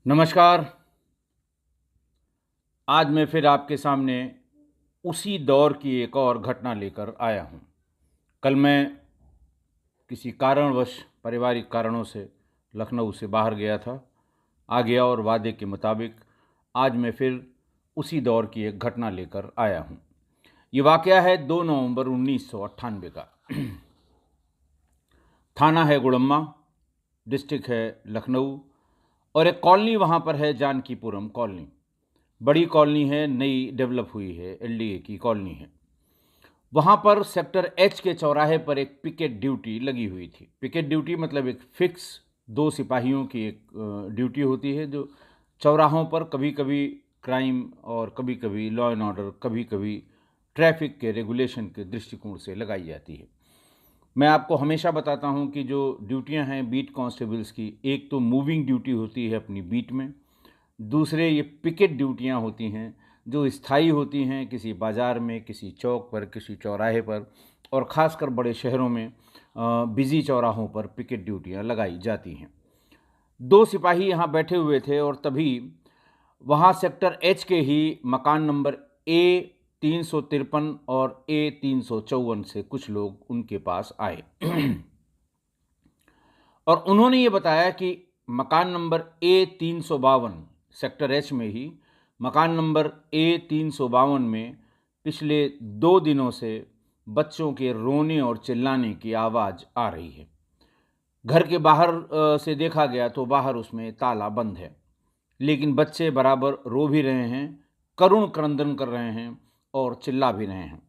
नमस्कार। आज मैं फिर आपके सामने उसी दौर की एक और घटना लेकर आया हूँ। कल मैं किसी कारणवश पारिवारिक कारणों से लखनऊ से बाहर गया था। आ गया और वादे के मुताबिक आज मैं फिर उसी दौर की एक घटना लेकर आया हूँ। ये वाक़या है 2 नवंबर 1998 का। थाना है गुड़म्मा, डिस्ट्रिक्ट है लखनऊ और एक कॉलोनी वहाँ पर है जानकीपुरम कॉलोनी। बड़ी कॉलोनी है, नई डेवलप हुई है, एलडीए की कॉलोनी है। वहाँ पर सेक्टर एच के चौराहे पर एक पिकेट ड्यूटी लगी हुई थी। पिकेट ड्यूटी मतलब एक फिक्स 2 सिपाहियों की एक ड्यूटी होती है जो चौराहों पर कभी कभी क्राइम और कभी कभी लॉ एंड ऑर्डर, कभी कभी ट्रैफिक के रेगुलेशन के दृष्टिकोण से लगाई जाती है। मैं आपको हमेशा बताता हूँ कि जो ड्यूटियाँ हैं बीट कांस्टेबल्स की, एक तो मूविंग ड्यूटी होती है अपनी बीट में, दूसरे ये पिकेट ड्यूटियाँ होती हैं जो स्थायी होती हैं किसी बाज़ार में, किसी चौक पर, किसी चौराहे पर, और ख़ासकर बड़े शहरों में बिज़ी चौराहों पर पिकेट ड्यूटियाँ लगाई जाती हैं। 2 सिपाही यहाँ बैठे हुए थे और तभी वहाँ सेक्टर एच के ही मकान नंबर ए 353 और ए 354 से कुछ लोग उनके पास आए और उन्होंने ये बताया कि मकान नंबर ए 352 सेक्टर एच में ही मकान नंबर ए 352 में पिछले 2 दिनों से बच्चों के रोने और चिल्लाने की आवाज़ आ रही है। घर के बाहर से देखा गया तो बाहर उसमें ताला बंद है, लेकिन बच्चे बराबर रो भी रहे हैं, करुण क्रंदन कर रहे हैं और चिल्ला भी रहे हैं।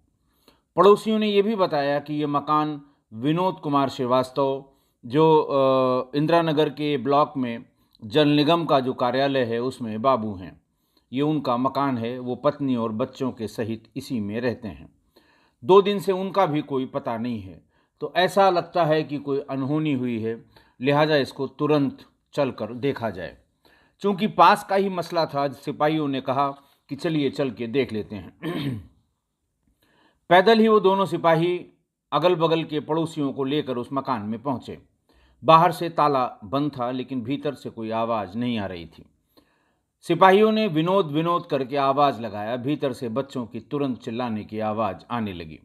पड़ोसियों ने ये भी बताया कि ये मकान विनोद कुमार श्रीवास्तव, जो इंदिरा नगर के ब्लॉक में जल निगम का जो कार्यालय है उसमें बाबू हैं, ये उनका मकान है। वो पत्नी और बच्चों के सहित इसी में रहते हैं। 2 दिन से उनका भी कोई पता नहीं है। तो ऐसा लगता है कि कोई अनहोनी हुई है, लिहाजा इसको तुरंत चलकर देखा जाए। चूंकि पास का ही मसला था, सिपाहियों ने कहा कि चलिए चल के देख लेते हैं। पैदल ही वो दोनों सिपाही अगल बगल के पड़ोसियों को लेकर उस मकान में पहुंचे। बाहर से ताला बंद था, लेकिन भीतर से कोई आवाज़ नहीं आ रही थी। सिपाहियों ने विनोद विनोद करके आवाज़ लगाया। भीतर से बच्चों की तुरंत चिल्लाने की आवाज़ आने लगी।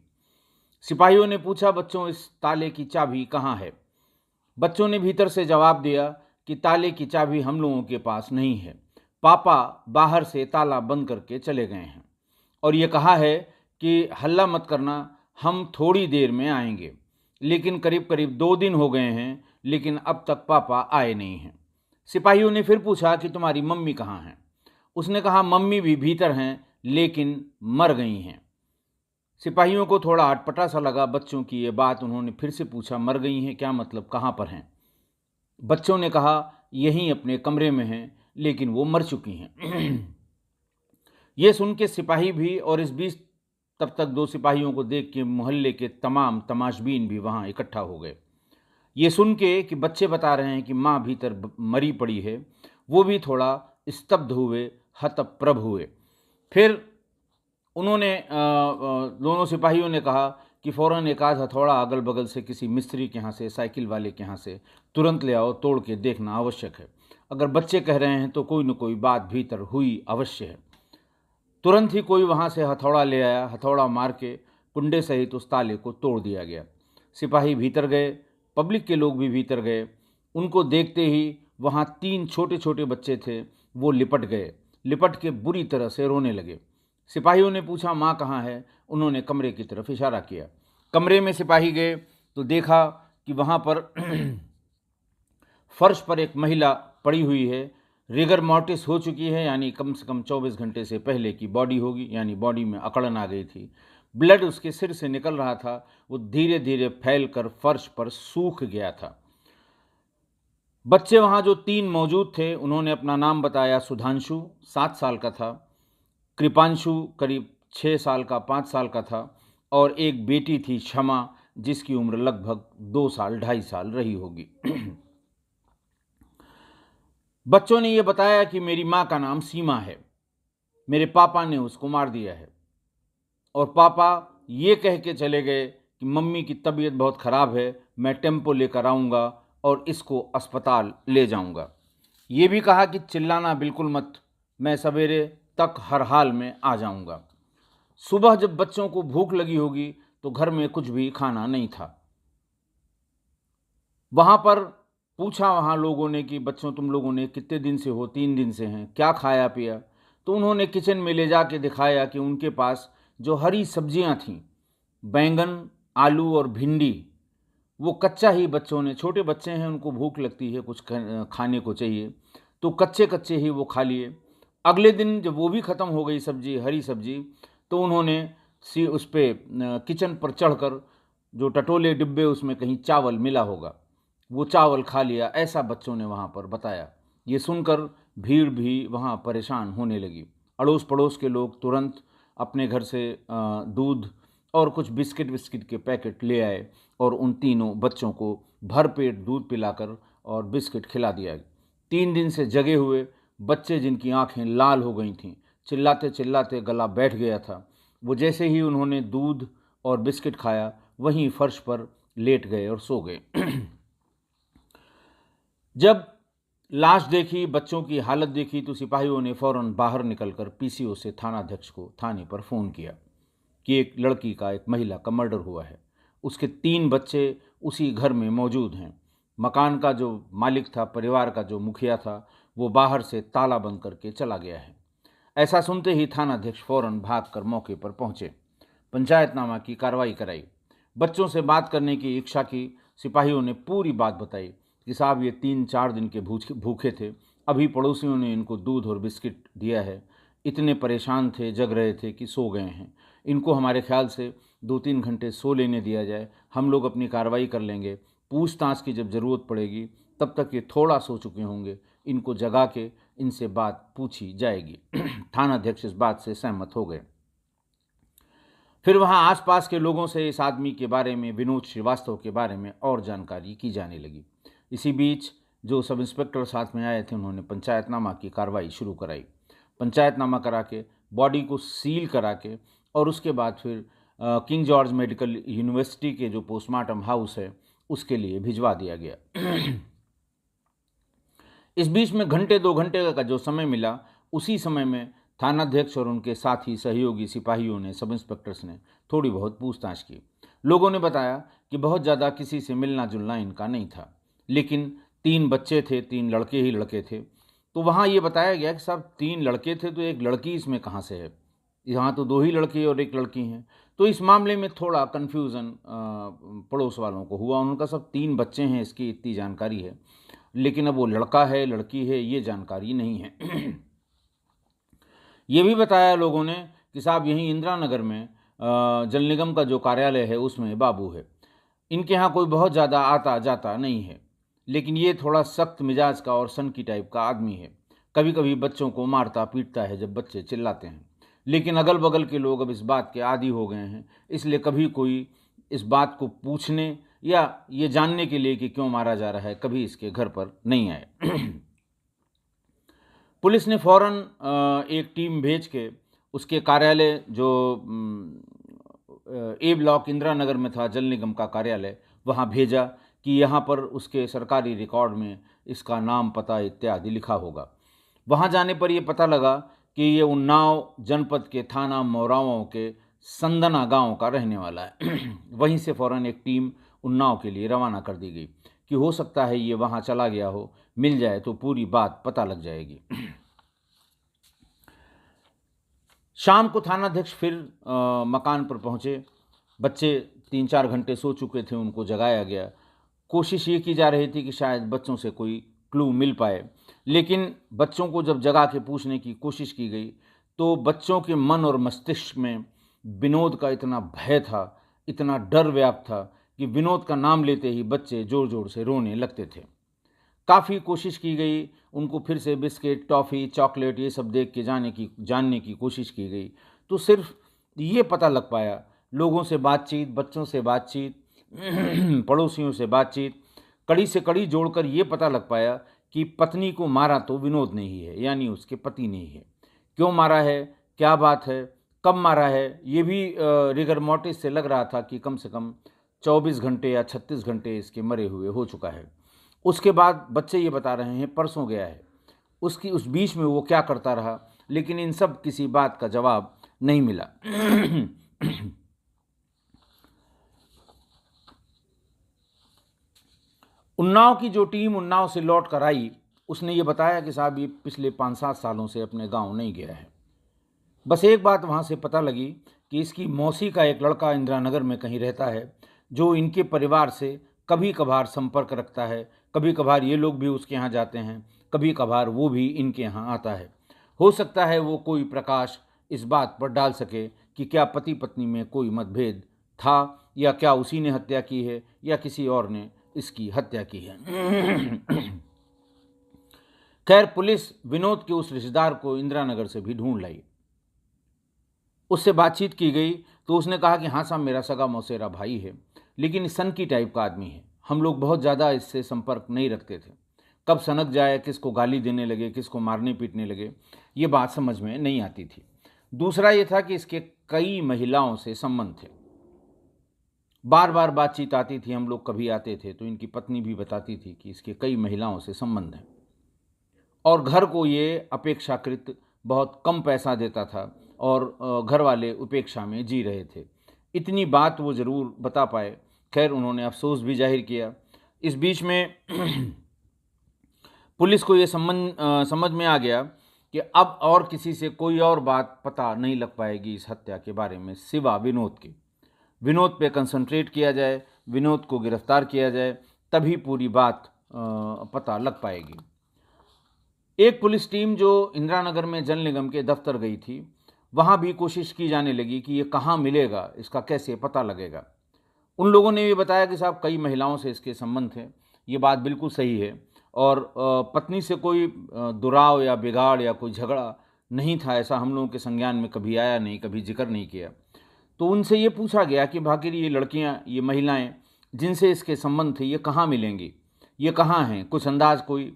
सिपाहियों ने पूछा, बच्चों इस ताले की चाबी कहाँ है? बच्चों ने भीतर से जवाब दिया कि ताले की चाबी हम लोगों के पास नहीं है, पापा बाहर से ताला बंद करके चले गए हैं और ये कहा है कि हल्ला मत करना, हम थोड़ी देर में आएंगे। लेकिन करीब करीब 2 दिन हो गए हैं, लेकिन अब तक पापा आए नहीं हैं। सिपाहियों ने फिर पूछा कि तुम्हारी मम्मी कहाँ हैं? उसने कहा मम्मी भी भीतर हैं, लेकिन मर गई हैं। सिपाहियों को थोड़ा अटपटा सा लगा बच्चों की ये बात। उन्होंने फिर से पूछा, मर गई हैं क्या मतलब, कहाँ पर हैं? बच्चों ने कहा यहीं अपने कमरे में हैं, लेकिन वो मर चुकी हैं। ये सुन के सिपाही भी, और इस बीच तब तक 2 सिपाहियों को देख के मोहल्ले के तमाम तमाशबीन भी वहाँ इकट्ठा हो गए। ये सुन के कि बच्चे बता रहे हैं कि माँ भीतर मरी पड़ी है, वो भी थोड़ा स्तब्ध हुए, हतप्रभ हुए। फिर उन्होंने दोनों सिपाहियों ने कहा कि फ़ौरन एक आध हथौड़ा अगल बगल से किसी मिस्त्री के यहाँ से, साइकिल वाले के यहाँ से तुरंत ले आओ, तोड़ के देखना आवश्यक है। अगर बच्चे कह रहे हैं तो कोई न कोई बात भीतर हुई अवश्य है। तुरंत ही कोई वहाँ से हथौड़ा ले आया। हथौड़ा मार के कुंडे सहित उस ताले को तोड़ दिया गया। सिपाही भीतर गए, पब्लिक के लोग भी भीतर गए। उनको देखते ही वहाँ 3 छोटे छोटे बच्चे थे, वो लिपट गए, लिपट के बुरी तरह से रोने लगे। सिपाहियों ने पूछा माँ कहाँ है? उन्होंने कमरे की तरफ इशारा किया। कमरे में सिपाही गए तो देखा कि वहाँ पर फर्श पर एक महिला पड़ी हुई है। रिगर मॉर्टिस हो चुकी है, यानी कम से कम 24 घंटे से पहले की बॉडी होगी, यानी बॉडी में अकड़न आ गई थी। ब्लड उसके सिर से निकल रहा था। वो धीरे धीरे फैल कर फर्श पर सूख गया था। बच्चे वहाँ जो 3 मौजूद थे, उन्होंने अपना नाम बताया। सुधांशु 7 साल का था, कृपांशु करीब 6 साल का, 5 साल का था, और एक बेटी थी क्षमा, जिसकी उम्र लगभग 2 साल 2.5 साल रही होगी। बच्चों ने ये बताया कि मेरी माँ का नाम सीमा है, मेरे पापा ने उसको मार दिया है, और पापा ये कह के चले गए कि मम्मी की तबीयत बहुत ख़राब है, मैं टेम्पो लेकर आऊँगा और इसको अस्पताल ले जाऊँगा। ये भी कहा कि चिल्लाना बिल्कुल मत, मैं सवेरे तक हर हाल में आ जाऊंगा। सुबह जब बच्चों को भूख लगी होगी तो घर में कुछ भी खाना नहीं था। वहां पर पूछा वहां लोगों ने कि बच्चों तुम लोगों ने कितने दिन से हो, 3 दिन से हैं, क्या खाया पिया? तो उन्होंने किचन में ले जाके दिखाया कि उनके पास जो हरी सब्जियां थीं, बैंगन, आलू और भिंडी, वो कच्चा ही बच्चों ने, छोटे बच्चे हैं उनको भूख लगती है, कुछ खाने को चाहिए, तो कच्चे कच्चे ही वो खा लिए। अगले दिन जब वो भी ख़त्म हो गई सब्जी, हरी सब्जी, तो उन्होंने उस पे किचन पर चढ़कर जो टटोले डिब्बे उसमें कहीं चावल मिला होगा वो चावल खा लिया, ऐसा बच्चों ने वहाँ पर बताया। ये सुनकर भीड़ भी वहाँ परेशान होने लगी। अड़ोस पड़ोस के लोग तुरंत अपने घर से दूध और कुछ बिस्किट विस्किट के पैकेट ले आए और उन तीनों बच्चों को भरपेट दूध पिलाकर और बिस्किट खिला दिया। 3 दिन से जगे हुए बच्चे जिनकी आंखें लाल हो गई थीं, चिल्लाते चिल्लाते गला बैठ गया था, वो जैसे ही उन्होंने दूध और बिस्किट खाया वहीं फर्श पर लेट गए और सो गए। जब लाश देखी, बच्चों की हालत देखी, तो सिपाहियों ने फौरन बाहर निकलकर पीसीओ से थानाध्यक्ष को थाने पर फ़ोन किया कि एक लड़की का, एक महिला का मर्डर हुआ है। उसके 3 बच्चे उसी घर में मौजूद हैं। मकान का जो मालिक था, परिवार का जो मुखिया था, वो बाहर से ताला बंद करके चला गया है। ऐसा सुनते ही थानाध्यक्ष फौरन भागकर मौके पर पहुंचे, पंचायतनामा की कार्रवाई कराई। बच्चों से बात करने की इच्छा की। सिपाहियों ने पूरी बात बताई कि साहब ये 3-4 दिन के भूखे थे, अभी पड़ोसियों ने इनको दूध और बिस्किट दिया है, इतने परेशान थे, जग रहे थे कि सो गए हैं। इनको हमारे ख्याल से 2-3 घंटे सो लेने दिया जाए, हम लोग अपनी कार्रवाई कर लेंगे। पूछताछ की जब ज़रूरत पड़ेगी तब तक ये थोड़ा सो चुके होंगे, इनको जगा के इनसे बात पूछी जाएगी। थानाध्यक्ष इस बात से सहमत हो गए। फिर वहाँ आसपास के लोगों से इस आदमी के बारे में, विनोद श्रीवास्तव के बारे में और जानकारी की जाने लगी। इसी बीच जो सब इंस्पेक्टर साथ में आए थे उन्होंने पंचायतनामा की कार्रवाई शुरू कराई। पंचायतनामा करा के बॉडी को सील करा के और उसके बाद फिर किंग जॉर्ज मेडिकल यूनिवर्सिटी के जो पोस्टमार्टम हाउस है उसके लिए भिजवा दिया गया। इस बीच में घंटे 2 घंटे का जो समय मिला, उसी समय में थानाध्यक्ष और उनके साथी सहयोगी सिपाहियों ने, सब इंस्पेक्टर्स ने थोड़ी बहुत पूछताछ की। लोगों ने बताया कि बहुत ज़्यादा किसी से मिलना जुलना इनका नहीं था, लेकिन 3 बच्चे थे, 3 लड़के ही लड़के थे। तो वहाँ ये बताया गया कि साहब 3 लड़के थे तो एक लड़की इसमें कहाँ से है? यहाँ तो 2 ही लड़के और एक लड़की हैं। तो इस मामले में थोड़ा कन्फ्यूज़न पड़ोस वालों को हुआ। उनका सब 3 बच्चे हैं, इसकी इतनी जानकारी है, लेकिन अब वो लड़का है लड़की है ये जानकारी नहीं है। ये भी बताया लोगों ने कि साहब यहीं इंदिरा नगर में जल निगम का जो कार्यालय है उसमें बाबू है, इनके यहाँ कोई बहुत ज़्यादा आता जाता नहीं है, लेकिन ये थोड़ा सख्त मिजाज का और सनकी टाइप का आदमी है। कभी कभी बच्चों को मारता पीटता है जब बच्चे चिल्लाते हैं, लेकिन अगल बगल के लोग अब इस बात के आदी हो गए हैं, इसलिए कभी कोई इस बात को पूछने या ये जानने के लिए कि क्यों मारा जा रहा है कभी इसके घर पर नहीं आए। पुलिस ने फौरन एक टीम भेज के उसके कार्यालय जो ए ब्लॉक इंदिरा नगर में था, जल निगम का कार्यालय, वहाँ भेजा कि यहाँ पर उसके सरकारी रिकॉर्ड में इसका नाम पता इत्यादि लिखा होगा। वहाँ जाने पर यह पता लगा कि ये उन्नाव जनपद के थाना मोरावों के संदना गांव का रहने वाला है। वहीं से फ़ौरन एक टीम उन्नाव के लिए रवाना कर दी गई कि हो सकता है ये वहाँ चला गया हो, मिल जाए तो पूरी बात पता लग जाएगी। शाम को थानाध्यक्ष फिर मकान पर पहुँचे। बच्चे 3-4 घंटे सो चुके थे, उनको जगाया गया। कोशिश ये की जा रही थी कि शायद बच्चों से कोई क्लू मिल पाए, लेकिन बच्चों को जब जगा के पूछने की कोशिश की गई तो बच्चों के मन और मस्तिष्क में विनोद का इतना भय था, इतना डर व्याप्त था कि विनोद का नाम लेते ही बच्चे ज़ोर ज़ोर से रोने लगते थे। काफ़ी कोशिश की गई, उनको फिर से बिस्किट, टॉफ़ी, चॉकलेट ये सब देख के जानने की कोशिश की गई, तो सिर्फ ये पता लग पाया, लोगों से बातचीत, बच्चों से बातचीत, पड़ोसियों से बातचीत, कड़ी से कड़ी जोड़कर ये पता लग पाया कि पत्नी को मारा तो विनोद ने ही है, यानी उसके पति ने ही है। क्यों मारा है, क्या बात है, कब मारा है, ये भी रिगर मोर्टिस से लग रहा था कि कम से कम 24 घंटे या 36 घंटे इसके मरे हुए हो चुका है। उसके बाद बच्चे ये बता रहे हैं परसों गया है, उस बीच में वो क्या करता रहा, लेकिन इन सब किसी बात का जवाब नहीं मिला। उन्नाव की जो टीम उन्नाव से लौट कर आई, उसने ये बताया कि साहब ये पिछले 5-7 सालों से अपने गांव नहीं गया है। बस एक बात वहाँ से पता लगी कि इसकी मौसी का एक लड़का इंदिरा नगर में कहीं रहता है, जो इनके परिवार से कभी कभार संपर्क रखता है। कभी कभार ये लोग भी उसके यहाँ जाते हैं, कभी कभार वो भी इनके यहाँ आता है। हो सकता है वो कोई प्रकाश इस बात पर डाल सके कि क्या पति पत्नी में कोई मतभेद था, या क्या उसी ने हत्या की है, या किसी और ने इसकी हत्या की है। खैर, पुलिस विनोद के उस रिश्तेदार को इंदिरा नगर से भी ढूंढ लाई। उससे बातचीत की गई तो उसने कहा कि हाँ साहब, मेरा सगा मौसेरा भाई है, लेकिन सनकी टाइप का आदमी है। हम लोग बहुत ज़्यादा इससे संपर्क नहीं रखते थे। कब सनक जाए, किसको गाली देने लगे, किसको मारने पीटने लगे, ये बात समझ में नहीं आती थी। दूसरा ये था कि इसके कई महिलाओं से संबंध थे। बार बार बातचीत आती थी, हम लोग कभी आते थे तो इनकी पत्नी भी बताती थी कि इसके कई महिलाओं से संबंध हैं, और घर को ये अपेक्षाकृत बहुत कम पैसा देता था, और घर वाले उपेक्षा में जी रहे थे। इतनी बात वो ज़रूर बता पाए। खैर, उन्होंने अफसोस भी जाहिर किया। इस बीच में पुलिस को ये समझ में आ गया कि अब और किसी से कोई और बात पता नहीं लग पाएगी इस हत्या के बारे में सिवा विनोद के। विनोद पे कंसंट्रेट किया जाए, विनोद को गिरफ्तार किया जाए, तभी पूरी बात पता लग पाएगी। एक पुलिस टीम जो इंदिरा नगर में जल निगम के दफ्तर गई थी, वहाँ भी कोशिश की जाने लगी कि ये कहाँ मिलेगा, इसका कैसे पता लगेगा। उन लोगों ने भी बताया कि साहब कई महिलाओं से इसके संबंध थे। ये बात बिल्कुल सही है, और पत्नी से कोई दुराव या बिगाड़ या कोई झगड़ा नहीं था, ऐसा हम लोगों के संज्ञान में कभी आया नहीं, कभी जिक्र नहीं किया। तो उनसे ये पूछा गया कि भाखिर ये लड़कियां, ये महिलाएं जिनसे इसके संबंध थे, ये कहाँ मिलेंगी, ये कहाँ हैं, कुछ अंदाज कोई।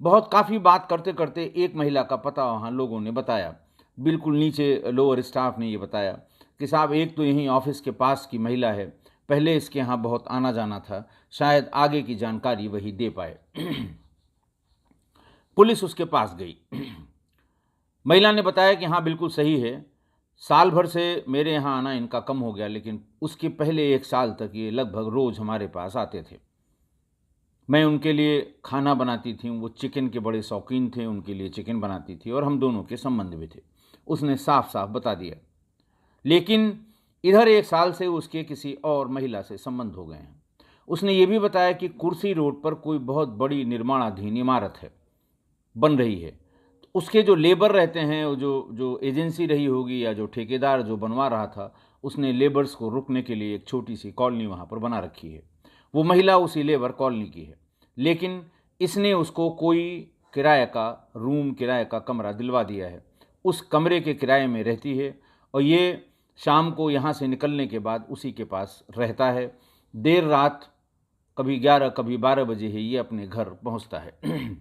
बहुत काफ़ी बात करते करते एक महिला का पता वहाँ लोगों ने बताया। बिल्कुल नीचे लोअर स्टाफ ने ये बताया कि साहब एक तो यहीं ऑफिस के पास की महिला है, पहले इसके यहाँ बहुत आना जाना था, शायद आगे की जानकारी वही दे पाए। पुलिस उसके पास गई। महिला ने बताया कि हाँ बिल्कुल सही है, साल भर से मेरे यहाँ आना इनका कम हो गया, लेकिन उसके पहले 1 साल तक ये लगभग रोज़ हमारे पास आते थे। मैं उनके लिए खाना बनाती थी, वो चिकन के बड़े शौकीन थे, उनके लिए चिकन बनाती थी, और हम दोनों के संबंध भी थे। उसने साफ साफ बता दिया। लेकिन इधर 1 साल से उसके किसी और महिला से संबंध हो गए हैं। उसने ये भी बताया कि कुर्सी रोड पर कोई बहुत बड़ी निर्माणाधीन इमारत है, बन रही है। उसके जो लेबर रहते हैं, वो जो एजेंसी रही होगी या जो ठेकेदार जो बनवा रहा था, उसने लेबर्स को रुकने के लिए एक छोटी सी कॉलोनी वहाँ पर बना रखी है। वो महिला उसी लेबर कॉलोनी की है, लेकिन इसने उसको कोई किराए का रूम, किराए का कमरा दिलवा दिया है। उस कमरे के किराए में रहती है, और ये शाम को यहाँ से निकलने के बाद उसी के पास रहता है। देर रात कभी 11 कभी 12 बजे ही ये अपने घर पहुँचता है।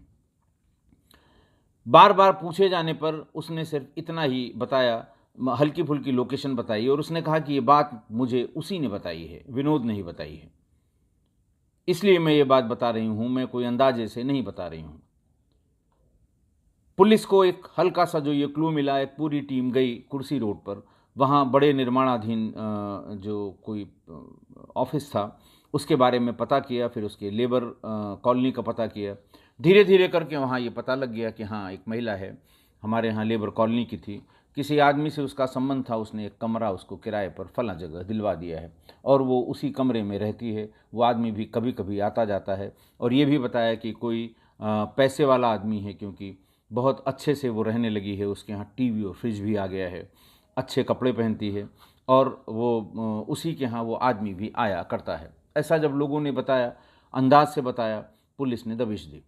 बार बार पूछे जाने पर उसने सिर्फ इतना ही बताया, हल्की फुल्की लोकेशन बताई, और उसने कहा कि ये बात मुझे उसी ने बताई है, विनोद ने ही बताई है, इसलिए मैं ये बात बता रही हूँ, मैं कोई अंदाजे से नहीं बता रही हूँ। पुलिस को एक हल्का सा जो ये क्लू मिला, एक पूरी टीम गई कुर्सी रोड पर, वहाँ बड़े निर्माणाधीन जो कोई ऑफिस था उसके बारे में पता किया, फिर उसके लेबर कॉलोनी का पता किया। धीरे धीरे करके वहाँ ये पता लग गया कि हाँ एक महिला है, हमारे यहाँ लेबर कॉलोनी की थी, किसी आदमी से उसका संबंध था, उसने एक कमरा उसको किराए पर फला जगह दिलवा दिया है, और वो उसी कमरे में रहती है। वो आदमी भी कभी कभी आता जाता है, और ये भी बताया कि कोई पैसे वाला आदमी है, क्योंकि बहुत अच्छे से वो रहने लगी है, उसके यहाँ टीवी और फ्रिज भी आ गया है, अच्छे कपड़े पहनती है, और वो उसी के यहाँ वो आदमी भी आया करता है। ऐसा जब लोगों ने बताया, अंदाज से बताया, पुलिस ने दबिश दी।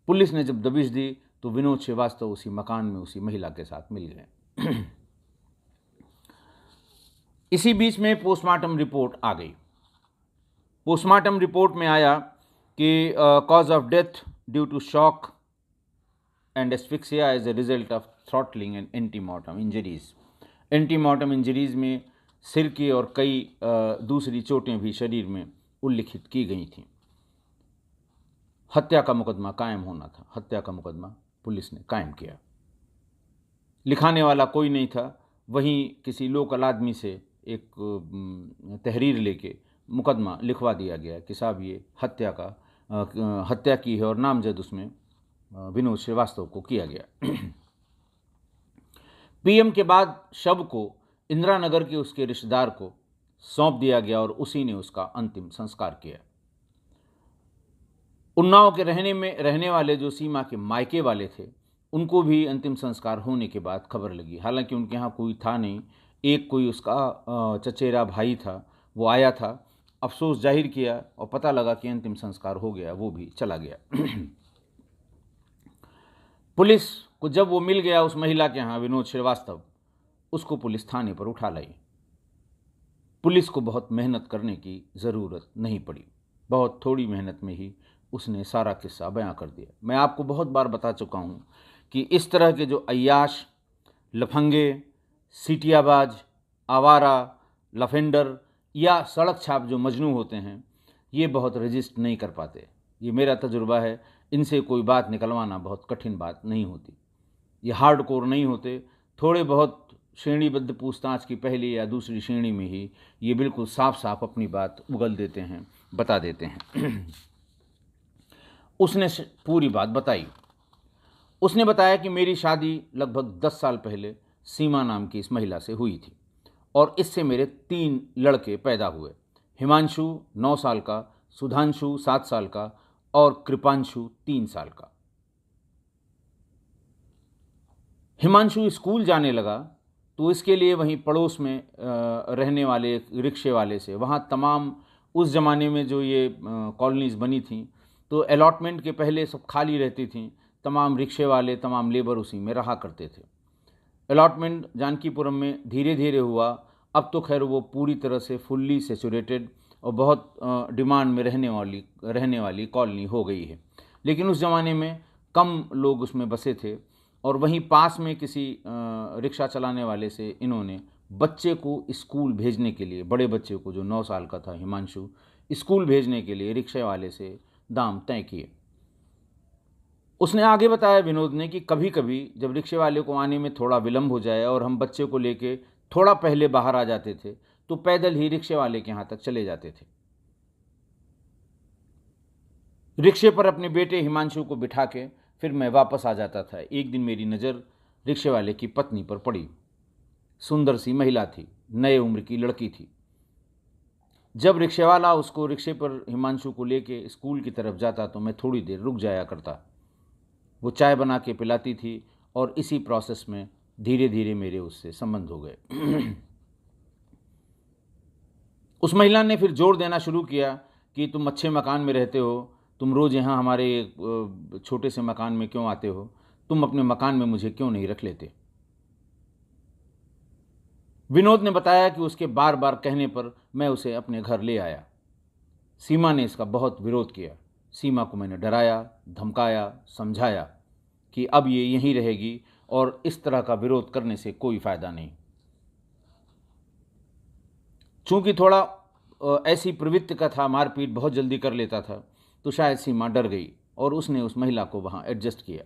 पुलिस ने जब दबिश दी तो विनोद श्रीवास्तव उसी मकान में उसी महिला के साथ मिल गए। इसी बीच में पोस्टमार्टम रिपोर्ट आ गई। पोस्टमार्टम रिपोर्ट में आया कि cause of death due to shock and asphyxia as a result of throttling and antemortem injuries. Antemortem injuries में सिर की और कई दूसरी चोटें भी शरीर में उल्लिखित की गई थीं। हत्या का मुकदमा कायम होना था, हत्या का मुकदमा पुलिस ने कायम किया। लिखाने वाला कोई नहीं था, वहीं किसी लोकल आदमी से एक तहरीर लेके मुकदमा लिखवा दिया गया कि साहब ये हत्या की है और नामजद उसमें विनोद श्रीवास्तव को किया गया। पीएम के बाद शव को इंदिरा नगर के उसके रिश्तेदार को सौंप दिया गया और उसी ने उसका अंतिम संस्कार किया। उन्नाव के रहने वाले जो सीमा के मायके वाले थे, उनको भी अंतिम संस्कार होने के बाद खबर लगी। हालांकि उनके यहाँ कोई था नहीं, एक कोई उसका चचेरा भाई था, वो आया था, अफसोस जाहिर किया और पता लगा कि अंतिम संस्कार हो गया, वो भी चला गया। पुलिस को जब वो मिल गया उस महिला के यहाँ, विनोद श्रीवास्तव, उसको पुलिस थाने पर उठा लाई। पुलिस को बहुत मेहनत करने की ज़रूरत नहीं पड़ी, बहुत थोड़ी मेहनत में ही उसने सारा किस्सा बयां कर दिया। मैं आपको बहुत बार बता चुका हूँ कि इस तरह के जो अय्याश, लफंगे, सीटियाबाज, आवारा, लफेंडर या सड़क छाप जो मजनू होते हैं, ये बहुत रजिस्ट नहीं कर पाते। ये मेरा तजुर्बा है, इनसे कोई बात निकलवाना बहुत कठिन बात नहीं होती। ये हार्ड कोर नहीं होते, थोड़े बहुत श्रेणीबद्ध पूछताछ की पहली या दूसरी श्रेणी में ही ये बिल्कुल साफ साफ अपनी बात उगल देते हैं, बता देते हैं। उसने पूरी बात बताई। उसने बताया कि मेरी शादी लगभग 10 साल पहले सीमा नाम की इस महिला से हुई थी और इससे मेरे 3 लड़के पैदा हुए। हिमांशु 9 साल का, सुधांशु 7 साल का और कृपांशु 3 साल का। हिमांशु स्कूल जाने लगा तो इसके लिए वहीं पड़ोस में रहने वाले रिक्शे वाले से, वहाँ तमाम उस ज़माने में जो ये कॉलोनीज़ बनी थी तो अलॉटमेंट के पहले सब खाली रहती थी, तमाम रिक्शे वाले, तमाम लेबर उसी में रहा करते थे। अलॉटमेंट जानकीपुरम में धीरे धीरे हुआ, अब तो खैर वो पूरी तरह से फुल्ली सेचुरेटेड और बहुत डिमांड में रहने वाली कॉलोनी हो गई है। लेकिन उस ज़माने में कम लोग उसमें बसे थे और वहीं पास में किसी रिक्शा चलाने वाले से इन्होंने बच्चे को स्कूल भेजने के लिए, बड़े बच्चे को जो 9 साल का था हिमांशु, स्कूल भेजने के लिए रिक्शे वाले से दाम तय किए। उसने आगे बताया विनोद ने कि कभी कभी जब रिक्शे वाले को आने में थोड़ा विलम्ब हो जाए और हम बच्चे को लेके थोड़ा पहले बाहर आ जाते थे तो पैदल ही रिक्शे वाले के यहाँ तक चले जाते थे। रिक्शे पर अपने बेटे हिमांशु को बिठा के फिर मैं वापस आ जाता था। एक दिन मेरी नज़र रिक्शे वाले की पत्नी पर पड़ी। सुंदर सी महिला थी, नए उम्र की लड़की थी। जब रिक्शे वाला उसको रिक्शे पर हिमांशु को लेके स्कूल की तरफ जाता तो मैं थोड़ी देर रुक जाया करता। वो चाय बना के पिलाती थी और इसी प्रोसेस में धीरे धीरे मेरे उससे संबंध हो गए। उस महिला ने फिर जोर देना शुरू किया कि तुम अच्छे मकान में रहते हो, तुम रोज़ यहाँ हमारे छोटे से मकान में क्यों आते हो, तुम अपने मकान में मुझे क्यों नहीं रख लेते। विनोद ने बताया कि उसके बार बार कहने पर मैं उसे अपने घर ले आया। सीमा ने इसका बहुत विरोध किया। सीमा को मैंने डराया, धमकाया, समझाया कि अब ये यहीं रहेगी और इस तरह का विरोध करने से कोई फ़ायदा नहीं। चूँकि थोड़ा ऐसी प्रवृत्ति का था, मारपीट बहुत जल्दी कर लेता था, तो शायद सीमा डर गई और उसने उस महिला को वहाँ एडजस्ट किया।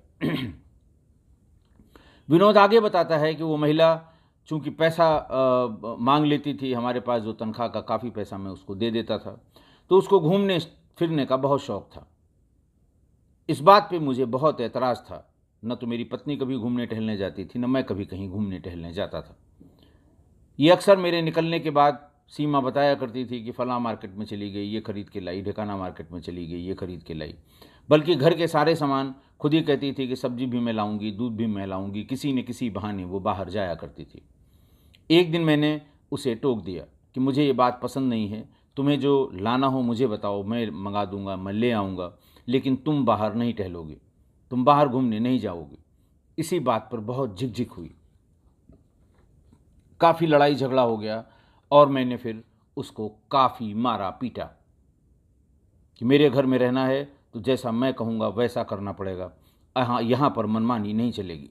विनोद आगे बताता है कि वो महिला चूँकि पैसा मांग लेती थी, हमारे पास जो तनख्वाह का काफ़ी पैसा मैं उसको दे देता था, तो उसको घूमने फिरने का बहुत शौक़ था। इस बात पे मुझे बहुत एतराज़ था। न तो मेरी पत्नी कभी घूमने टहलने जाती थी, न मैं कभी कहीं घूमने टहलने जाता था। ये अक्सर मेरे निकलने के बाद सीमा बताया करती थी कि फ़लाँ मार्केट में चली गई, ये खरीद के लाई, ढिकाना मार्केट में चली गई, ये खरीद के लाई। बल्कि घर के सारे सामान खुद ही कहती थी कि सब्जी भी मैं लाऊंगी, दूध भी मैं लाऊंगी। किसी न किसी बहाने वो बाहर जाया करती थी। एक दिन मैंने उसे टोक दिया कि मुझे ये बात पसंद नहीं है, तुम्हें जो लाना हो मुझे बताओ, मैं मंगा दूंगा, मैं ले आऊँगा, लेकिन तुम बाहर नहीं टहलोगे, तुम बाहर घूमने नहीं जाओगे। इसी बात पर बहुत झिकझिक हुई, काफ़ी लड़ाई झगड़ा हो गया और मैंने फिर उसको काफ़ी मारा पीटा कि मेरे घर में रहना है तो जैसा मैं कहूँगा वैसा करना पड़ेगा, यहाँ पर मनमानी नहीं चलेगी।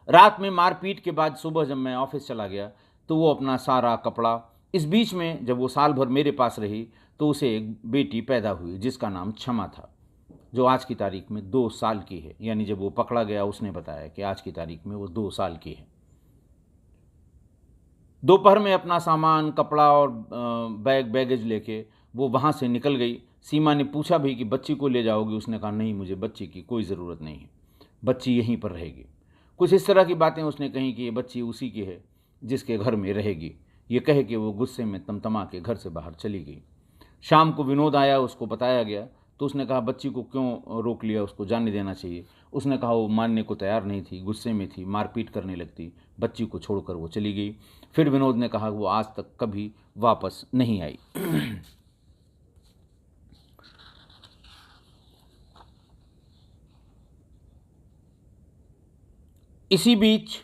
रात में मारपीट के बाद सुबह जब मैं ऑफिस चला गया तो वो अपना सारा कपड़ा, इस बीच में जब वो साल भर मेरे पास रही तो उसे एक बेटी पैदा हुई जिसका नाम क्षमा था। जो आज की तारीख में 2 साल की है। यानी जब वो पकड़ा गया उसने बताया कि आज की तारीख में वो 2 साल की है। दोपहर में अपना सामान, कपड़ा और बैगेज लेके वो वहाँ से निकल गई। सीमा ने पूछा भी कि बच्ची को ले जाओगी? उसने कहा नहीं, मुझे बच्ची की कोई ज़रूरत नहीं है, बच्ची यहीं पर रहेगी। कुछ इस तरह की बातें उसने कही कि ये बच्ची उसी की है जिसके घर में रहेगी। ये कह के वो गुस्से में तमतमा के घर से बाहर चली गई। शाम को विनोद आया, उसको बताया गया तो उसने कहा बच्ची को क्यों रोक लिया, उसको जाने देना चाहिए। उसने कहा वो मानने को तैयार नहीं थी, गुस्से में थी, मारपीट करने लगती। बच्ची को छोड़कर वो चली गई। फिर विनोद ने कहा वो आज तक कभी वापस नहीं आई। इसी बीच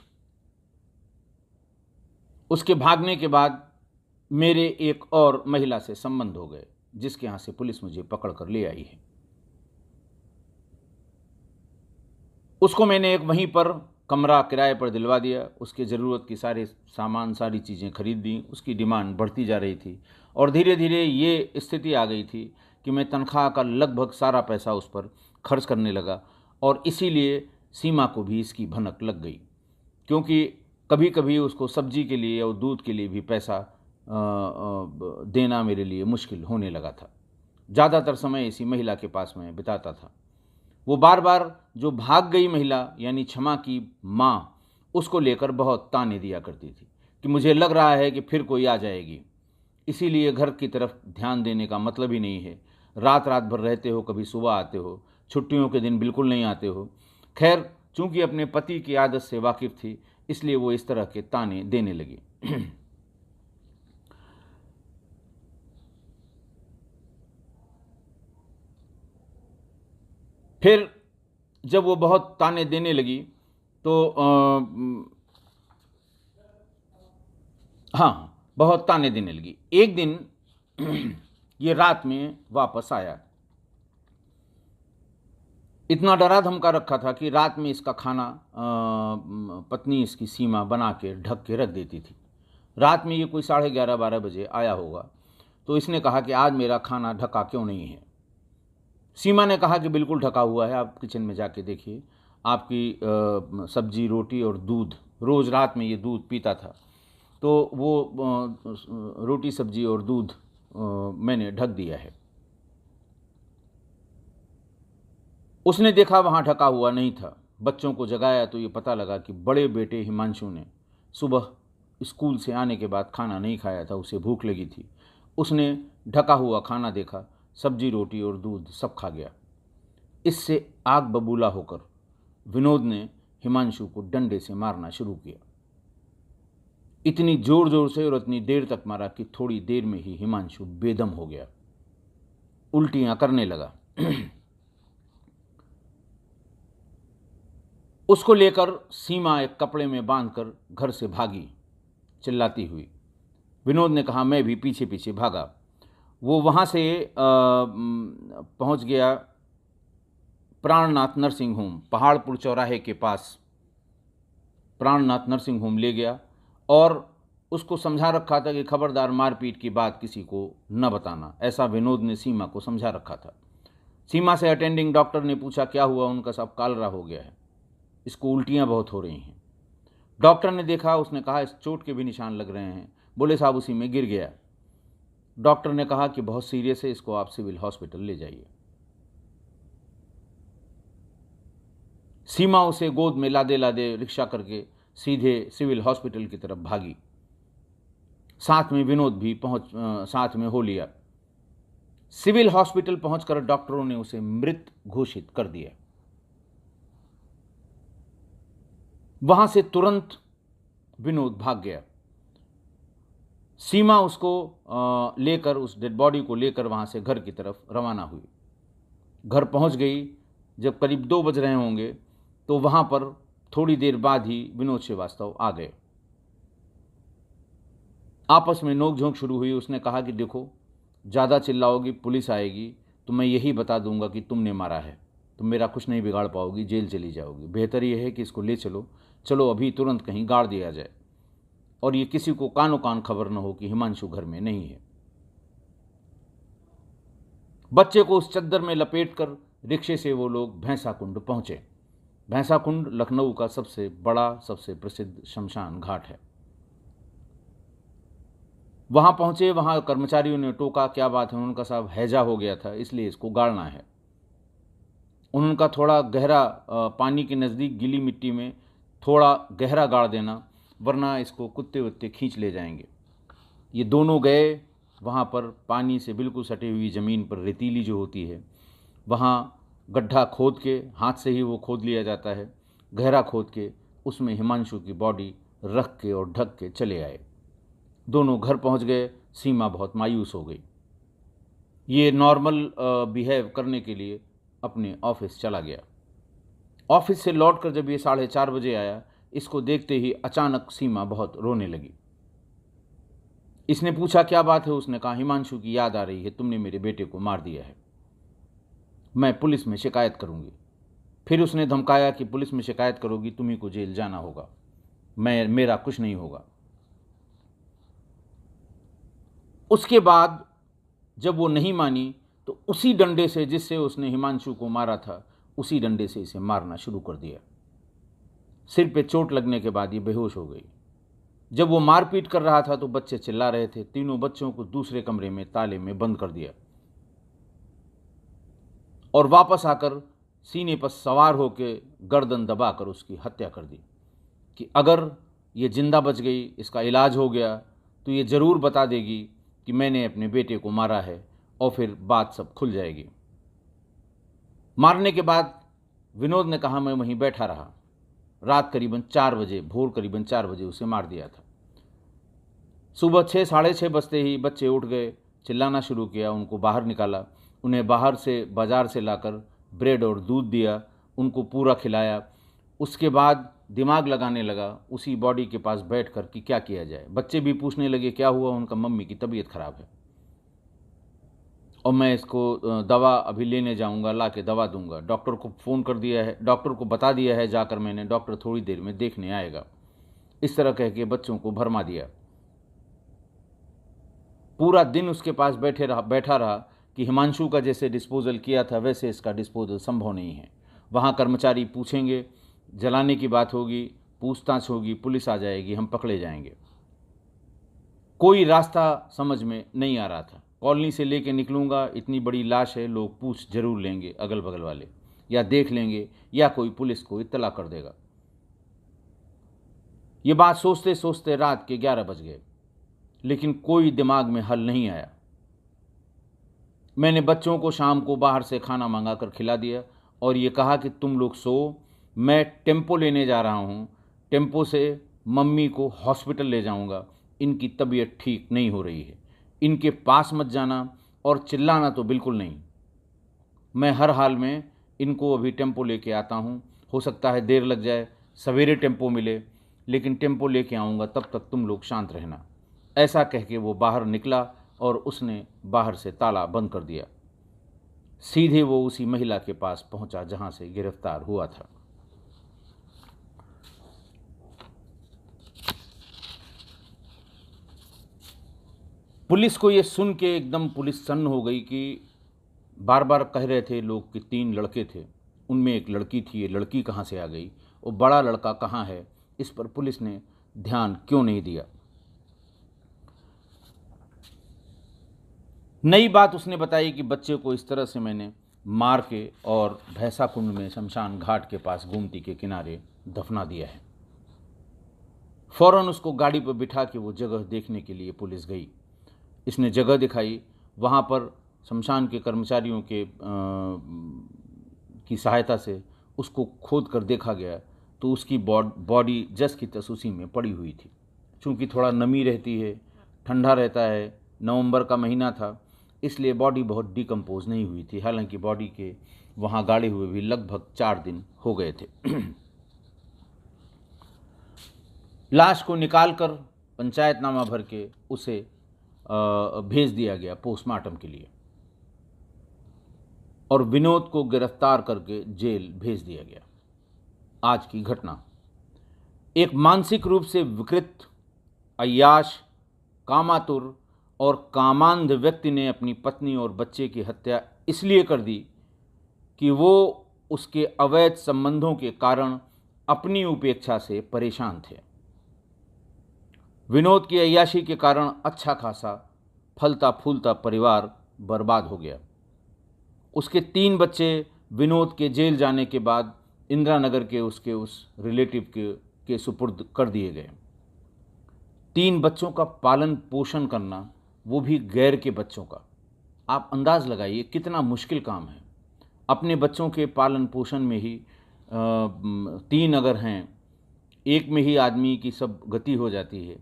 उसके भागने के बाद मेरे एक और महिला से संबंध हो गए, जिसके यहाँ से पुलिस मुझे पकड़ कर ले आई है। उसको मैंने एक वहीं पर कमरा किराए पर दिलवा दिया। उसके ज़रूरत की सारे सामान, सारी चीज़ें खरीद दी। उसकी डिमांड बढ़ती जा रही थी और धीरे धीरे ये स्थिति आ गई थी कि मैं तनख्वाह का लगभग सारा पैसा उस पर खर्च करने लगा। और इसीलिए सीमा को भी इसकी भनक लग गई, क्योंकि कभी कभी उसको सब्जी के लिए और दूध के लिए भी पैसा देना मेरे लिए मुश्किल होने लगा था। ज़्यादातर समय इसी महिला के पास मैं बिताता था। वो बार बार जो भाग गई महिला यानी क्षमा की माँ, उसको लेकर बहुत ताने दिया करती थी कि मुझे लग रहा है कि फिर कोई आ जाएगी, इसीलिए घर की तरफ ध्यान देने का मतलब ही नहीं है। रात रात भर रहते हो, कभी सुबह आते हो, छुट्टियों के दिन बिल्कुल नहीं आते हो। खैर, चूंकि अपने पति की आदत से वाकिफ़ थी, इसलिए वो इस तरह के ताने देने लगी। फिर जब वो बहुत ताने देने लगी तो हाँ, बहुत ताने देने लगी। एक दिन ये रात में वापस आया। इतना डरा धमका रखा था कि रात में इसका खाना पत्नी इसकी सीमा बना के ढक के रख देती थी। रात में ये कोई 11:30-12 बजे आया होगा तो इसने कहा कि आज मेरा खाना ढका क्यों नहीं है। सीमा ने कहा कि बिल्कुल ढका हुआ है, आप किचन में जाके देखिए। आपकी सब्जी, रोटी और दूध, रोज़ रात में ये दूध पीता था, तो वो रोटी, सब्जी और दूध मैंने ढक दिया है। उसने देखा वहाँ ढका हुआ नहीं था। बच्चों को जगाया तो ये पता लगा कि बड़े बेटे हिमांशु ने सुबह स्कूल से आने के बाद खाना नहीं खाया था, उसे भूख लगी थी। उसने ढका हुआ खाना देखा, सब्जी, रोटी और दूध सब खा गया। इससे आग बबूला होकर विनोद ने हिमांशु को डंडे से मारना शुरू किया। इतनी जोर जोर से और इतनी देर तक मारा कि थोड़ी देर में ही हिमांशु बेदम हो गया, उल्टियां करने लगा। उसको लेकर सीमा एक कपड़े में बांधकर घर से भागी चिल्लाती हुई। विनोद ने कहा, मैं भी पीछे पीछे भागा। वो वहाँ से पहुँच गया प्राणनाथ नर्सिंग होम, पहाड़पुर चौराहे के पास प्राणनाथ नर्सिंग होम ले गया और उसको समझा रखा था कि खबरदार मारपीट की बात किसी को न बताना। ऐसा विनोद ने सीमा को समझा रखा था। सीमा से अटेंडिंग डॉक्टर ने पूछा क्या हुआ। उनका सब कालरा हो गया है, इसको उल्टियाँ बहुत हो रही हैं। डॉक्टर ने देखा, उसने कहा इस चोट के भी निशान लग रहे हैं। बोले साहब उसी में गिर गया। डॉक्टर ने कहा कि बहुत सीरियस है, इसको आप सिविल हॉस्पिटल ले जाइए। सीमा उसे गोद में लादे लादे रिक्शा करके सीधे सिविल हॉस्पिटल की तरफ भागी। साथ में विनोद भी साथ में हो लिया। सिविल हॉस्पिटल पहुंचकर डॉक्टरों ने उसे मृत घोषित कर दिया। वहां से तुरंत विनोद भाग गया। सीमा उसको लेकर, उस डेड बॉडी को लेकर वहां से घर की तरफ रवाना हुई। घर पहुंच गई। जब करीब 2 बज रहे होंगे तो वहां पर थोड़ी देर बाद ही विनोद श्रीवास्तव आ गए। आपस में नोकझोंक शुरू हुई। उसने कहा कि देखो, ज़्यादा चिल्लाओगी पुलिस आएगी तो मैं यही बता दूंगा कि तुमने मारा है, तुम मेरा कुछ नहीं बिगाड़ पाओगी, जेल चली जाओगी। बेहतर यह है कि इसको ले चलो, चलो अभी तुरंत कहीं गाड़ दिया जाए और ये किसी को कानो कान खबर न हो कि हिमांशु घर में नहीं है। बच्चे को उस चद्दर में लपेटकर रिक्शे से वो लोग भैंसा कुंड पहुँचे। भैंसा कुंड लखनऊ का सबसे बड़ा, सबसे प्रसिद्ध शमशान घाट है। वहाँ पहुँचे, वहाँ कर्मचारियों ने टोका, क्या बात है, उनका साहब हैजा हो गया था इसलिए इसको गाड़ना है। उनका थोड़ा गहरा पानी के नज़दीक गीली मिट्टी में थोड़ा गहरा गाड़ देना, वरना इसको कुत्ते वुत्ते खींच ले जाएंगे। ये दोनों गए, वहाँ पर पानी से बिल्कुल सटी हुई ज़मीन पर रेतीली जो होती है, वहाँ गड्ढा खोद के, हाथ से ही वो खोद लिया जाता है, गहरा खोद के उसमें हिमांशु की बॉडी रख के और ढक के चले आए। दोनों घर पहुँच गए। सीमा बहुत मायूस हो गई। ये नॉर्मल बिहेव करने के लिए अपने ऑफिस चला गया। ऑफिस से लौटकर जब ये 4:30 बजे आया, इसको देखते ही अचानक सीमा बहुत रोने लगी। इसने पूछा क्या बात है। उसने कहा हिमांशु की याद आ रही है, तुमने मेरे बेटे को मार दिया है, मैं पुलिस में शिकायत करूंगी। फिर उसने धमकाया कि पुलिस में शिकायत करोगी तुम्ही को जेल जाना होगा, मेरा कुछ नहीं होगा। उसके बाद जब वो नहीं मानी तो उसी डंडे से जिससे उसने हिमांशु को मारा था, उसी डंडे से इसे मारना शुरू कर दिया। सिर पे चोट लगने के बाद ये बेहोश हो गई। जब वो मारपीट कर रहा था तो बच्चे चिल्ला रहे थे। तीनों बच्चों को दूसरे कमरे में ताले में बंद कर दिया और वापस आकर सीने पर सवार होकर गर्दन दबाकर उसकी हत्या कर दी कि अगर ये जिंदा बच गई, इसका इलाज हो गया, तो ये ज़रूर बता देगी कि मैंने अपने बेटे को मारा है और फिर बात सब खुल जाएगी। मारने के बाद विनोद ने कहा मैं वहीं बैठा रहा। रात करीबन 4 बजे, भोर करीबन 4 बजे उसे मार दिया था। सुबह 6, साढ़े 6 बजते ही बच्चे उठ गए, चिल्लाना शुरू किया। उनको बाहर निकाला, उन्हें बाहर से बाज़ार से लाकर ब्रेड और दूध दिया, उनको पूरा खिलाया। उसके बाद दिमाग लगाने लगा उसी बॉडी के पास बैठ कर कि क्या किया जाए। बच्चे भी पूछने लगे क्या हुआ। उनका मम्मी की तबीयत ख़राब है और मैं इसको दवा अभी लेने जाऊंगा, ला के दवा दूंगा। डॉक्टर को फ़ोन कर दिया है, डॉक्टर को बता दिया है जाकर मैंने, डॉक्टर थोड़ी देर में देखने आएगा। इस तरह कह के बच्चों को भरमा दिया। पूरा दिन उसके पास बैठा रहा कि हिमांशु का जैसे डिस्पोजल किया था वैसे इसका डिस्पोजल संभव नहीं है। वहाँ कर्मचारी पूछेंगे, जलाने की बात होगी, पूछताछ होगी, पुलिस आ जाएगी, हम पकड़े जाएंगे। कोई रास्ता समझ में नहीं आ रहा था। कॉलोनी से लेके निकलूँगा, इतनी बड़ी लाश है, लोग पूछ जरूर लेंगे अगल बगल वाले, या देख लेंगे या कोई पुलिस को इत्तला कर देगा। ये बात सोचते सोचते रात के 11 बज गए, लेकिन कोई दिमाग में हल नहीं आया। मैंने बच्चों को शाम को बाहर से खाना मंगा कर खिला दिया और ये कहा कि तुम लोग सो, मैं टेम्पो लेने जा रहा हूँ, टेम्पो से मम्मी को हॉस्पिटल ले जाऊँगा, इनकी तबीयत ठीक नहीं हो रही है, इनके पास मत जाना और चिल्लाना तो बिल्कुल नहीं। मैं हर हाल में इनको अभी टेम्पो लेके आता हूँ, हो सकता है देर लग जाए, सवेरे टेम्पो मिले, लेकिन टेम्पो लेके आऊँगा, तब तक तुम लोग शांत रहना। ऐसा कह के वो बाहर निकला और उसने बाहर से ताला बंद कर दिया। सीधे वो उसी महिला के पास पहुंचा जहां से गिरफ्तार हुआ था। पुलिस को ये सुन के एकदम पुलिस सन्न हो गई कि बार बार कह रहे थे लोग कि 3 लड़के थे, उनमें एक लड़की थी, ये लड़की कहाँ से आ गई, वो बड़ा लड़का कहाँ है, इस पर पुलिस ने ध्यान क्यों नहीं दिया। नई बात उसने बताई कि बच्चे को इस तरह से मैंने मार के और भैंसा कुंड में शमशान घाट के पास गोमती के किनारे दफना दिया है। फौरन उसको गाड़ी पर बिठा के वो जगह देखने के लिए पुलिस गई। इसने जगह दिखाई, वहाँ पर शमशान के कर्मचारियों के की सहायता से उसको खोद कर देखा गया तो उसकी बॉडी जस की तस उसी में पड़ी हुई थी। चूँकि थोड़ा नमी रहती है, ठंडा रहता है, नवंबर का महीना था, इसलिए बॉडी बहुत डिकम्पोज नहीं हुई थी। हालांकि बॉडी के वहाँ गाड़े हुए भी लगभग 4 दिन हो गए थे। लाश को निकालकर पंचायतनामा भर के उसे भेज दिया गया पोस्टमार्टम के लिए और विनोद को गिरफ्तार करके जेल भेज दिया गया। आज की घटना, एक मानसिक रूप से विकृत, अय्याश, कामातुर और कामांध व्यक्ति ने अपनी पत्नी और बच्चे की हत्या इसलिए कर दी कि वो उसके अवैध संबंधों के कारण अपनी उपेक्षा से परेशान थे। विनोद की अय्याशी के कारण अच्छा खासा फलता फूलता परिवार बर्बाद हो गया। उसके 3 बच्चे विनोद के जेल जाने के बाद इंदिरा नगर के उसके उस रिलेटिव के सुपुर्द कर दिए गए। 3 बच्चों का पालन पोषण करना, वो भी गैर के बच्चों का, आप अंदाज़ लगाइए कितना मुश्किल काम है। अपने बच्चों के पालन पोषण में ही 3 अगर हैं, एक में ही आदमी की सब गति हो जाती है।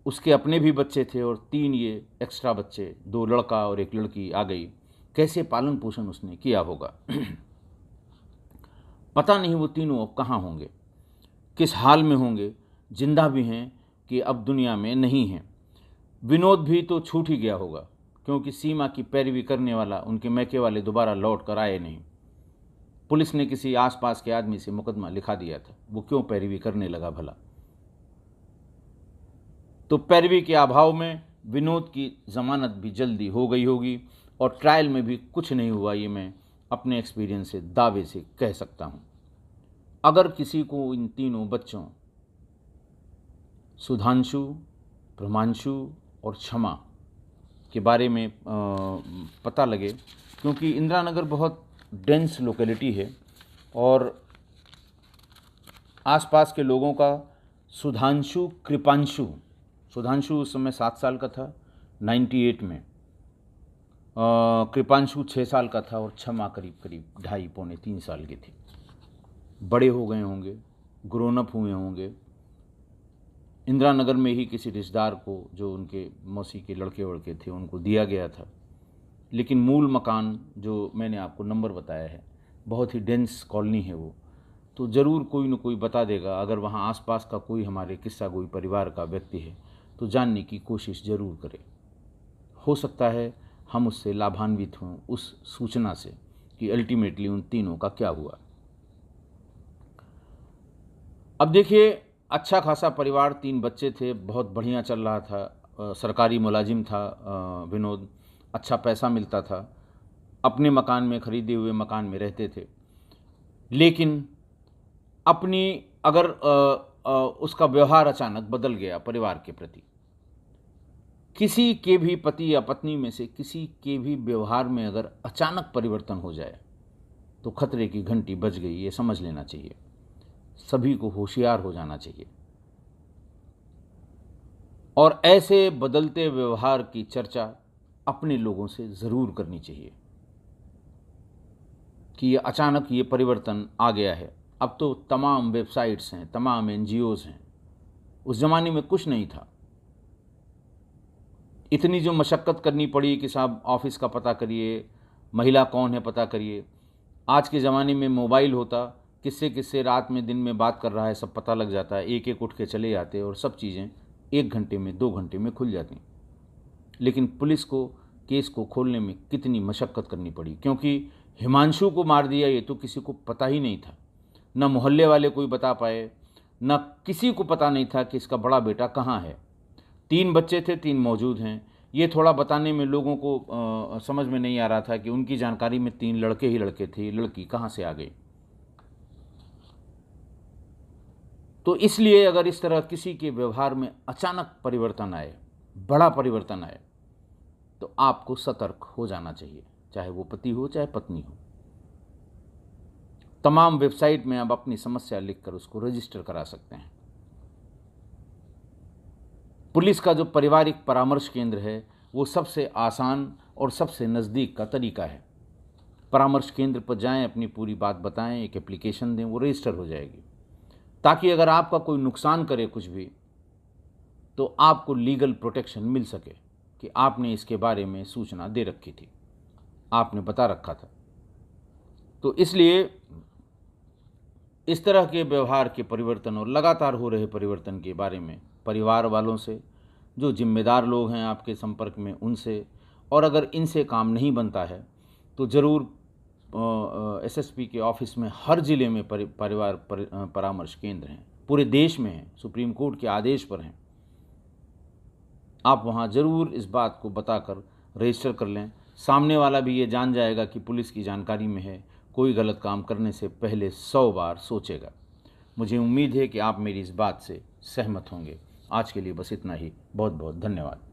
उसके अपने भी बच्चे थे और 3 ये एक्स्ट्रा बच्चे, 2 लड़का और 1 लड़की आ गई। कैसे पालन पोषण उसने किया होगा। पता नहीं वो तीनों अब कहाँ होंगे, किस हाल में होंगे, जिंदा भी हैं कि अब दुनिया में नहीं हैं। विनोद भी तो छूट ही गया होगा, क्योंकि सीमा की पैरवी करने वाला उनके मैके वाले दोबारा लौट कर आए नहीं। पुलिस ने किसी आसपास के आदमी से मुकदमा लिखा दिया था, वो क्यों पैरवी करने लगा भला। तो पैरवी के अभाव में विनोद की जमानत भी जल्दी हो गई होगी और ट्रायल में भी कुछ नहीं हुआ, ये मैं अपने एक्सपीरियंस से दावे से कह सकता हूँ। अगर किसी को इन तीनों बच्चों सुधांशु, प्रमांशु और क्षमा के बारे में पता लगे, क्योंकि इंदिरा नगर बहुत डेंस लोकेलिटी है और आसपास के लोगों का सुधांशु, सुधांशु उस समय 7 साल का था 98 में, कृपांशु 6 साल का था और क्षमा करीब 2.5 पौने 3 साल की थी। बड़े हो गए होंगे, ग्रोन अप हुए होंगे। इंदिरा नगर में ही किसी रिश्तेदार को, जो उनके मौसी के लड़के वड़के थे, उनको दिया गया था। लेकिन मूल मकान जो मैंने आपको नंबर बताया है, बहुत ही डेंस कॉलोनी है वो, तो ज़रूर कोई न कोई बता देगा। अगर वहाँ आसपास का कोई हमारे किस्सा कोई परिवार का व्यक्ति है तो जानने की कोशिश ज़रूर करें। हो सकता है हम उससे लाभान्वित हों, उस सूचना से कि अल्टीमेटली उन तीनों का क्या हुआ। अब देखिए, अच्छा खासा परिवार, 3 बच्चे थे, बहुत बढ़िया चल रहा था। सरकारी मुलाजिम था विनोद, अच्छा पैसा मिलता था, अपने मकान में, खरीदे हुए मकान में रहते थे। लेकिन अपनी अगर उसका व्यवहार अचानक बदल गया परिवार के प्रति, किसी के भी पति या पत्नी में से किसी के भी व्यवहार में अगर अचानक परिवर्तन हो जाए तो खतरे की घंटी बज गई, ये समझ लेना चाहिए। सभी को होशियार हो जाना चाहिए और ऐसे बदलते व्यवहार की चर्चा अपने लोगों से ज़रूर करनी चाहिए कि ये अचानक ये परिवर्तन आ गया है। अब तो तमाम वेबसाइट्स हैं, तमाम NGOs हैं, उस ज़माने में कुछ नहीं था। इतनी जो मशक्क़त करनी पड़ी कि साहब ऑफिस का पता करिए, महिला कौन है पता करिए। आज के ज़माने में मोबाइल होता, किससे रात में दिन में बात कर रहा है सब पता लग जाता है, एक एक उठ के चले जाते और सब चीज़ें 1 घंटे में 2 घंटे में खुल जाती। लेकिन पुलिस को केस को खोलने में कितनी मशक्क़त करनी पड़ी, क्योंकि हिमांशु को मार दिया ये तो किसी को पता ही नहीं था। न मोहल्ले वाले कोई बता पाए, न किसी को पता नहीं था कि इसका बड़ा बेटा कहाँ है। 3 बच्चे थे, 3 मौजूद हैं। ये थोड़ा बताने में लोगों को समझ में नहीं आ रहा था कि उनकी जानकारी में 3 लड़के ही लड़के थे, लड़की कहाँ से आ गई। तो इसलिए अगर इस तरह किसी के व्यवहार में अचानक परिवर्तन आए, बड़ा परिवर्तन आए, तो आपको सतर्क हो जाना चाहिए, चाहे वो पति हो चाहे पत्नी हो। तमाम वेबसाइट में आप अपनी समस्या लिखकर उसको रजिस्टर करा सकते हैं। पुलिस का जो पारिवारिक परामर्श केंद्र है वो सबसे आसान और सबसे नज़दीक का तरीका है। परामर्श केंद्र पर जाएं, अपनी पूरी बात बताएं, एक एप्लीकेशन दें, वो रजिस्टर हो जाएगी, ताकि अगर आपका कोई नुकसान करे कुछ भी तो आपको लीगल प्रोटेक्शन मिल सके कि आपने इसके बारे में सूचना दे रखी थी, आपने बता रखा था। तो इसलिए इस तरह के व्यवहार के परिवर्तन और लगातार हो रहे परिवर्तन के बारे में परिवार वालों से, जो जिम्मेदार लोग हैं आपके संपर्क में, उनसे, और अगर इनसे काम नहीं बनता है तो ज़रूर SSP के ऑफिस में हर ज़िले में परिवार परामर्श केंद्र हैं, पूरे देश में हैं, सुप्रीम कोर्ट के आदेश पर हैं। आप वहाँ ज़रूर इस बात को बताकर रजिस्टर कर लें। सामने वाला भी ये जान जाएगा कि पुलिस की जानकारी में है, कोई गलत काम करने से पहले 100 बार सोचेगा। मुझे उम्मीद है कि आप मेरी इस बात से सहमत होंगे। आज के लिए बस इतना ही। बहुत बहुत धन्यवाद।